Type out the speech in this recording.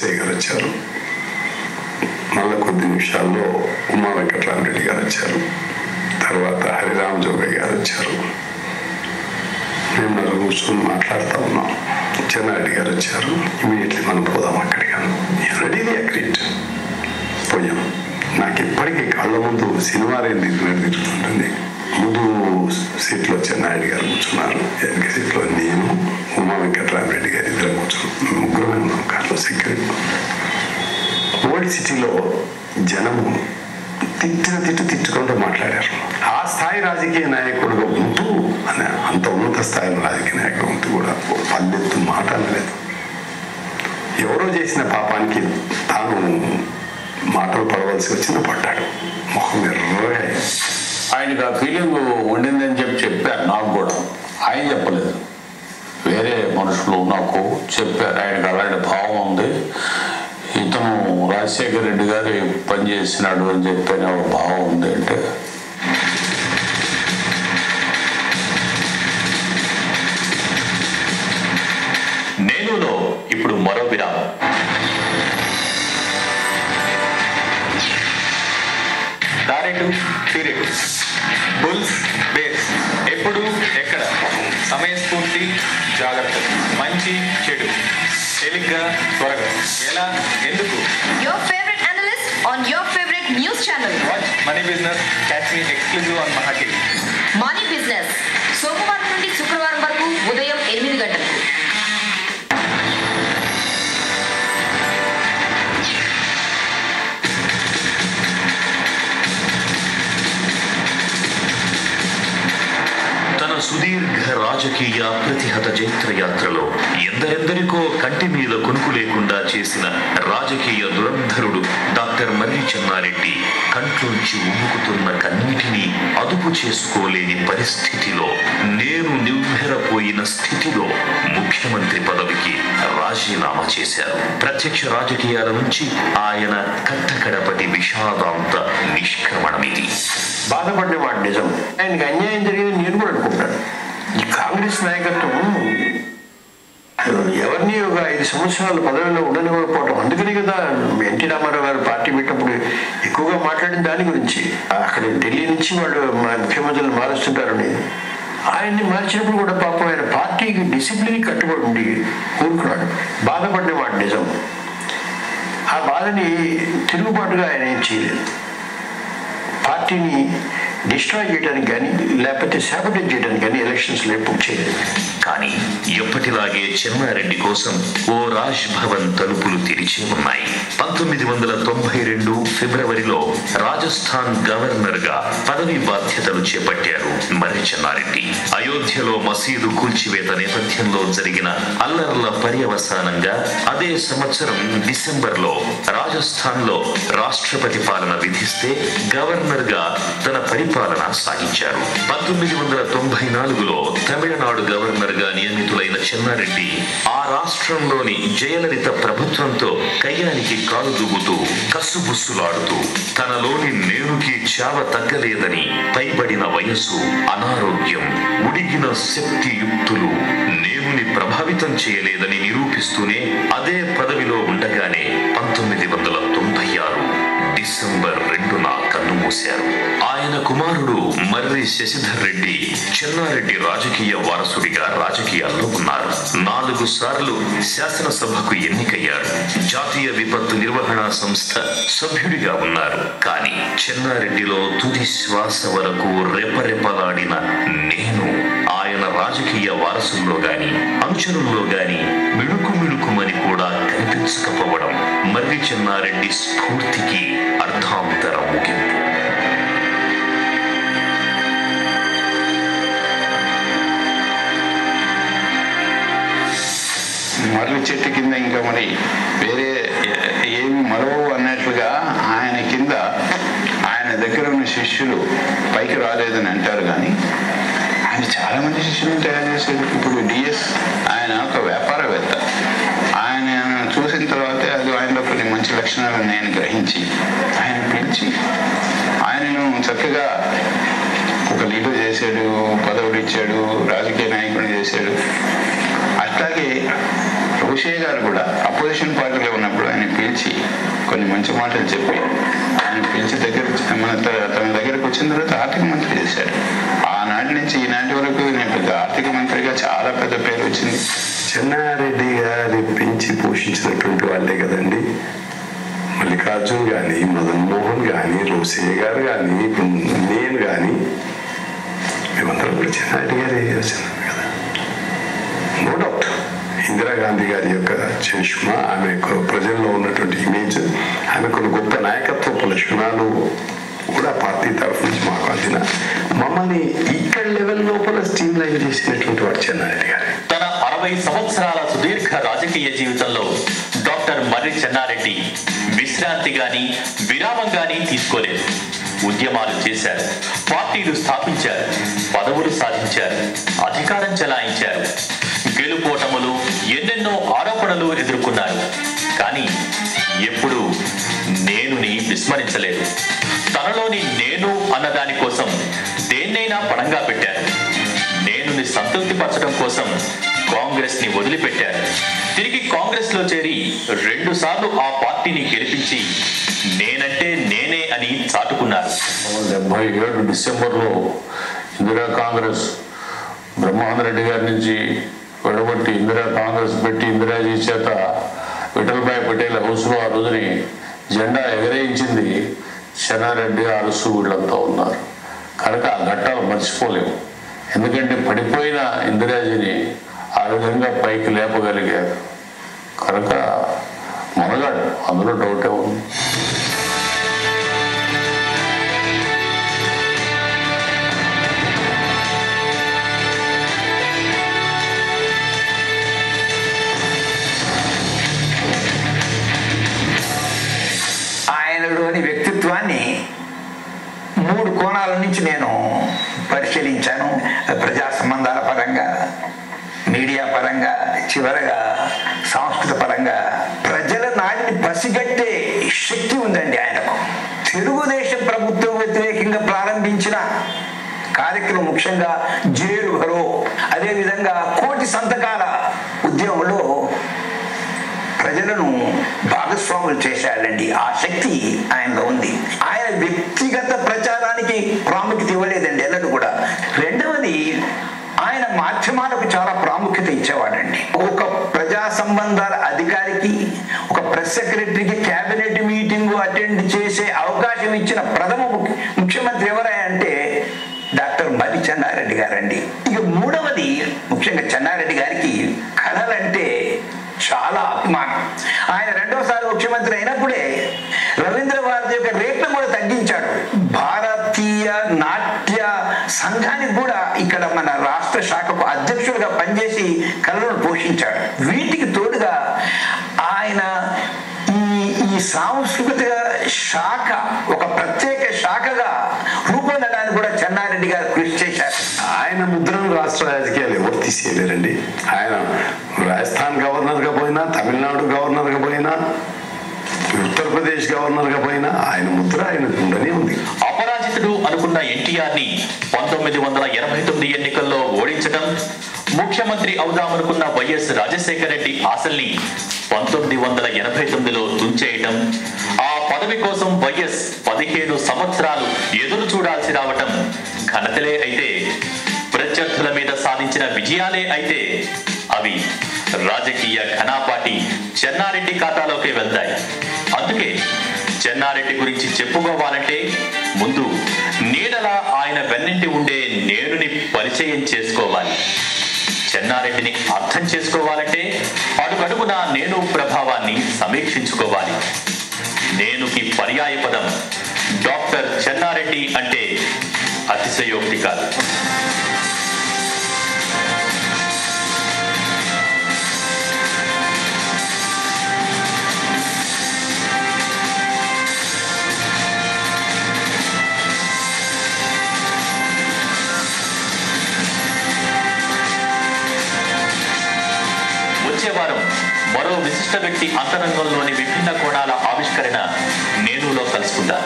గారు వచ్చారు. మళ్ళీ కొద్ది నిమిషాల్లో ఉమా వెంకటరామరెడ్డి గారు వచ్చారు. తర్వాత హరిరామ్ జోగయ్య గారు వచ్చారు. మేము నలుగురు కూర్చొని మాట్లాడుతూ ఉన్నాం. చెన్నారెడ్డి గారు వచ్చారు. ఇమీడియట్లీ మనం పోదాం అక్కడికి. Ready agreed. పోయాం. నాకు ఇప్పటికీ కళ్ళ ముందు సినిమా తిరుగుతుంటుంది. ముందు సీట్లో చెన్నారెడ్డి గారు కూర్చున్నారు. వెనక సీట్లో నేను, ఉమా వెంకటరామరెడ్డి గారు ఇద్దరు కూర్చున్నాం. ముగ్గురమే ఉన్నాం కార్లో. సెక్యూరిటీ. ఓల్డ్ సిటీలో జనము తిట్టుకుంటూ మాట్లాడారు. ఆ స్థాయి రాజకీయ నాయకుడుగా ఉంటూ అంత ఉన్నత స్థాయిలో రాజకీయ నాయకుడు ఉంటూ కూడా పల్లెత్తు మాట అనలేదు. ఎవరో చేసిన పాపానికి తాను మాటలు పడవలసి వచ్చిన పడ్డాడు. మొహం ఎర్రగా. ఆయనకు ఆ ఫీలింగ్ ఉండిందని చెప్పారు. నాకు కూడా ఆయన చెప్పలేదు, వేరే మనుషులు నాకు చెప్పారు. ఆయనకు అలాంటి భావం ఉంది, ఇతను రాజశేఖర రెడ్డి గారు పనిచేసినాడు అని చెప్పిన భావం ఉంది. అంటే నేనులో ఇప్పుడు మరో విరామం. దారెటు తిరెటు, బుల్స్ బేస్, ఎప్పుడు ఎక్కడ, సమయస్ఫూర్తి జాగ్రత్త, మంచి చెడు, తేలిగ్గా త్వరగా, ఎలా ఎందుకు. Your favorite analyst on your favorite news channel. Watch Money Business, catch me exclusive on Maha TV. Money Business సోమవారం నుండి శుక్రవారం వరకు ఉదయం 8 గంటలకు. సుదీర్ఘ రాజకీయ ప్రతిహత జైత్రయాత్రలో ఎందరెందరికో కంటి మీద కొనుకు లేకుండా చేసిన రాజకీయ దురంధరుడు డాక్టర్ మర్రి చెన్నారెడ్డి కంట్లోంచి ఉమ్ముకుతున్న కన్నిటినీ అదుపు చేసుకోలేని పరిస్థితిలో, నేను నివ్వెరపోయిన స్థితిలో ముఖ్యమంత్రి పదవికి రాజీనామా చేశారు. ప్రత్యక్ష రాజకీయాల నుంచి ఆయన కట్టకడపటి విషాదాంత నిష్క్రమణమిది. బాధపడేవాడు నిజం. ఆయనకి అన్యాయం జరిగింది నేను కూడా అనుకుంటాను. ఈ కాంగ్రెస్ నాయకత్వం ఎవరిని ఒక 5 సంవత్సరాలు పదవిలో ఉండనివ్వకపోవడం. అందుకని కదా ఎన్టీ రామారావు గారు పార్టీ పెట్టినప్పుడు ఎక్కువగా మాట్లాడిన దాని గురించి. అక్కడ ఢిల్లీ నుంచి వాళ్ళు ముఖ్యమంత్రులు మారుస్తుంటారని, ఆయన్ని మార్చినప్పుడు కూడా పాపం ఆయన పార్టీకి డిసిప్లిన్ కట్టుబడి ఉండి కూరుకున్నాడు. బాధపడినవాడు నిజం. ఆ బాధని తిరుగుబాటుగా ఆయన ఏం చేయలేదు. పార్టీని డిస్ట్రాయ్ చేయడానికి కానీ లేకపోతే సాబిటేజ్ చేయడానికి కానీ ఎలక్షన్స్ ఎప్పుడు చేయలేదు. కానీ ఎప్పటిలాగే చెన్నారెడ్డి కోసం ఓ రాజ్ భవన్ తలుపులు తెరిచి ఉన్నాయి. 1992 ఫిబ్రవరిలో రాజస్థాన్ గవర్నర్ గా పదవి బాధ్యతలు చేపట్టారు మర్రి చెన్నారెడ్డి. అయోధ్యలో మసీదు కూల్చివేత నేపథ్యంలో జరిగిన అల్లర్ల పర్యవసానంగా అదే సంవత్సరం డిసెంబర్లో రాజస్థాన్ లో రాష్ట్రపతి పాలన విధిస్తే గవర్నర్ గా తన పరిపాలన సాగించారు. 1994లో తమిళనాడు గవర్నర్ గా నియమితులైన చెన్నారెడ్డి ఆ రాష్ట్రంలోని జయలలిత ప్రభుత్వంతో కయ్యానికి కాలు దువ్వుతూ కస్సుబుస్సులాడుతూ తనలోని నేనుకి చావ తగ్గలేదని, పైబడిన వయస్సు, అనారోగ్యం, ఉడిగిన శక్తి యుక్తులు నేనుని ప్రభావితం చేయలేదని నిరూపిస్తూనే అదే పదవిలో ఉండగానే 1996 డిసెంబర్ 2న కన్నుమూశారు. ఆయన కుమారుడు మర్రి శశిధర్ రెడ్డి చెన్నారెడ్డి రాజకీయ వారసుడిగా రాజకీయాల్లో ఉన్నారు. 4 సార్లు శాసనసభకు ఎన్నికయ్యారు. జాతీయ విపత్తు నిర్వహణ సంస్థ సభ్యుడిగా ఉన్నారు. కానీ చెన్నారెడ్డిలో తుది శ్వాస వరకు రెపరెపలాడిన నేను ఆయన రాజకీయ వారసుల్లో గాని అనుచరుల్లో గాని మిణుకుమని కూడా కనిపించకపోవడం మర్రి చెన్నారెడ్డి స్ఫూర్తికి అర్థాంతర ముగింపు. మర్రి చెట్టు కింద ఇంకా మరి వేరే ఏమి మరో అన్నట్లుగా ఆయన కింద ఆయన దగ్గర ఉన్న శిష్యులు పైకి రాలేదని అంటారు. కానీ ఆయన చాలా మంది శిష్యులను తయారు చేశారు. ఇప్పుడు డిఎస్ ఆయన ఒక వ్యాపారవేత్త. ఆయన చూసిన తర్వాతే అది ఆయనలో కొన్ని మంచి లక్షణాలు ఉన్నాయని గ్రహించి ఆయన పిలిచి ఆయనను చక్కగా ఒక లీడర్ చేశాడు, పదవులు ఇచ్చాడు, రాజకీయ నాయకుడిని చేశాడు. అట్లాగే రోషయ్య గారు కూడా అపోజిషన్ పార్టీలో ఉన్నప్పుడు ఆయన పిలిచి కొన్ని మంచి మాటలు చెప్పి ఆయన పిలిచి తన దగ్గరకు వచ్చిన తర్వాత ఆర్థిక మంత్రి చేశాడు. ఆనాటి నుంచి ఈనాటి వరకు నేను పెద్ద ఆర్థిక మంత్రిగా చాలా పెద్ద పేరు వచ్చింది. చెన్నారెడ్డి గారి పెంచి పోషించినటువంటి వాళ్ళే కదండి మల్లికార్జున్ కానీ, మదన్ మోహన్ కానీ, రోసయ్య గారు కానీ, నేను కానీ, మేమందరం కూడా చెన్నారెడ్డి గారి కదా. నో డౌట్ ఇందిరాగాంధీ గారి యొక్క చరిష్మా, ఆమె ప్రజల్లో ఉన్నటువంటి ఇమేజ్, ఆమె కొన్ని గొప్ప నాయకత్వపు లక్షణాలు కూడా పార్టీ తరఫు నుంచి మాకు అందిన మమ్మల్ని ఇక్కడ లెవెల్ లోపల స్టీమ్ లైన్ చేసినటువంటి వాడు చెన్నారెడ్డి గారు. తన 60 సంవత్సరాల సుదీర్ఘ రాజకీయ జీవితంలో డాక్టర్ మర్రి చెన్నారెడ్డి విశ్రాంతి గాని విరామం గాని తీసుకోలేదు. ఉద్యమాలు చేశారు, పార్టీలు స్థాపించారు, పదవులు సాధించారు, అధికారం చెలాయించారు. గెలుపోటములు, ఎన్నెన్నో ఆరోపణలు ఎదుర్కొన్నారు. కానీ ఎప్పుడూ నేనుని విస్మరించలేదు. తనలోని నేను అన్నదాని కోసం దేన్నైనా పణంగా పెట్టారు. నేనుని సంతృప్తిపరచడం కోసం కాంగ్రెస్ ని వదిలిపెట్టారు. తిరిగి కాంగ్రెస్ లో చేరి 2 సార్లు ఆ పార్టీని గెలిపించి నేనంటే నేనే అని చాటుకున్నారు. 1977 డిసెంబర్లో ఇందిరా కాంగ్రెస్ బ్రహ్మానంద రెడ్డి గారి నుంచి విడగొట్టి ఇందిరా కాంగ్రెస్ పెట్టి ఇందిరాజీ చేత విఠల్భాయ్ పటేల్ హౌస్లో ఆ రోజుని జెండా ఎగరేయించింది చెన్నారెడ్డి, అరసు వీళ్ళంతా ఉన్నారు. కనుక ఆ ఘట్టాలు మర్చిపోలేము. ఎందుకంటే పడిపోయిన ఇందిరాజీని ఆ విధంగా పైకి లేపగలిగారు. కనుక మనగాడు, అందులో డౌటే ఉంది. ఆయనలోని వ్యక్తిత్వాన్ని 3 కోణాల నుంచి నేను పరిశీలించాను. ప్రజా సంబంధాల పరంగా, మీడియా పరంగా, చివరగా సంస్కృత పరంగా. ప్రజల నాడిని పసిగట్టే శక్తి ఉందండి ఆయనకు. తెలుగుదేశం ప్రభుత్వం వ్యతిరేకంగా ప్రారంభించిన కార్యక్రమం, ముఖ్యంగా జైలు భరో, అదేవిధంగా 1,000 సంతకాల ఉద్యమంలో ప్రజలను భాగస్వాములు చేశాడండి. ఆ శక్తి ఆయనలో ఉంది. ఆయన వ్యక్తిగత ప్రచారానికి ప్రాముఖ్యత ఇవ్వలేదండి ఎన్నడూ కూడా. రెండవది, ఆయన మాధ్యమాలకు చాలా ప్రాముఖ్యత ఇచ్చేవాడండి. ఒక ప్రజా సంబంధాల అధికారికి, ఒక ప్రెస్ సెక్రటరీకి క్యాబినెట్ మీటింగ్ అటెండ్ చేసే అవకాశం ఇచ్చిన ప్రథమ ముఖ్యమంత్రి ఎవరంటే డాక్టర్ మర్రి చెన్నారెడ్డి గారండి. ఇక మూడవది, ముఖ్యంగా చెన్నారెడ్డి గారికి కళలంటే చాలా అభిమానం. ఆయన 2వసారి ముఖ్యమంత్రి అయినప్పుడే రవీంద్ర భారతి యొక్క రేట్ను కూడా తగ్గించాడు. భారతీయ నాట్య సంఘానికి కూడా ఇక్కడ మన రాష్ట్ర శాఖకు అధ్యక్షుడిగా పనిచేసి కళలను పోషించాడు. వీటికి తోడుగా ఆయన ఈ సాంస్కృతిక శాఖ ఒక ప్రత్యేక శాఖగా రూపొందడానికి కూడా చెన్నారెడ్డి గారు కృషి చేశారు. ఆయన ముద్రను రాష్ట్ర రాజకీయాలు ఎవరు తీసేయలేరండి. ఆయన రాజస్థాన్ గవర్నర్గా పోయినా, తమిళనాడు గవర్నర్గా పోయినా, ఉత్తరప్రదేశ్ గవర్నర్గా పోయినా ఆయన ముద్ర ఆయన ఉండనే ఉంది. అపరాజితుడు అనుకున్న ఎన్టీఆర్ ని 1989 ఎన్నికల్లో ఓడించడం, ముఖ్యమంత్రి అవుదామనుకున్న వైఎస్ రాజశేఖర రెడ్డి ఆశల్ని 1989లో తుంచేయటం, ఆ పదవి కోసం వైఎస్ 15 సంవత్సరాలు ఎదురు చూడాల్సి రావటం ఘనతలే అయితే, ప్రత్యర్థుల మీద సాధించిన విజయాలే అయితే అవి రాజకీయ ఘనాపాటి చెన్నారెడ్డి ఖాతాలోకి వెళ్తాయి. అందుకే చెన్నారెడ్డి గురించి చెప్పుకోవాలంటే ముందు నీడలా ఆయన వెన్నంటి ఉండే నేనుని పరిచయం చేసుకోవాలి. చెన్నారెడ్డిని అర్థం చేసుకోవాలంటే అడుగడుగునా నేను ప్రభావాన్ని సమీక్షించుకోవాలి. నేనుకి పర్యాయ పదం డాక్టర్ చెన్నారెడ్డి అంటే అతిశయోక్తి కాదు. వచ్చే వారం మరో విశిష్ట వ్యక్తి అంతరంగంలోని విభిన్న కోణాల ఆవిష్కరణ నేనులో కలుసుకుందాం.